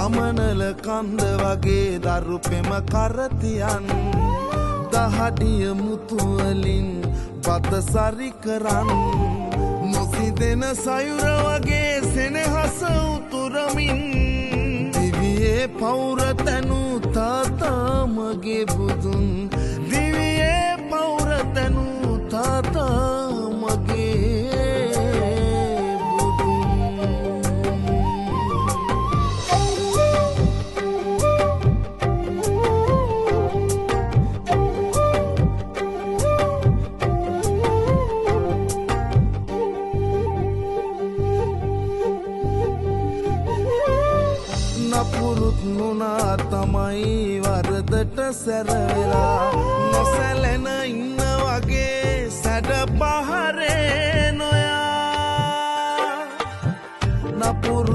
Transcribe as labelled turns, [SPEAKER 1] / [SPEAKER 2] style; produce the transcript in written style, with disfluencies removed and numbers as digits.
[SPEAKER 1] සමනල කන්ද වගේ දරු පෙම කරතියන් දහඩිය මුතුවලින් බත සරි කරන් නොසිදෙන සයුර වගේ සෙනෙහස උතුරමින් දිවියේ පෞර තැනු තාතා මගේ බුදුන් දිවියේ පෞර තැනු තාතා මගේ නපුරුත් නුනා තමයි වරදට සැරවෙලා නොසැලෙන ඉන්න වගේ සැඩ පහරේ නොයා නපුරුත්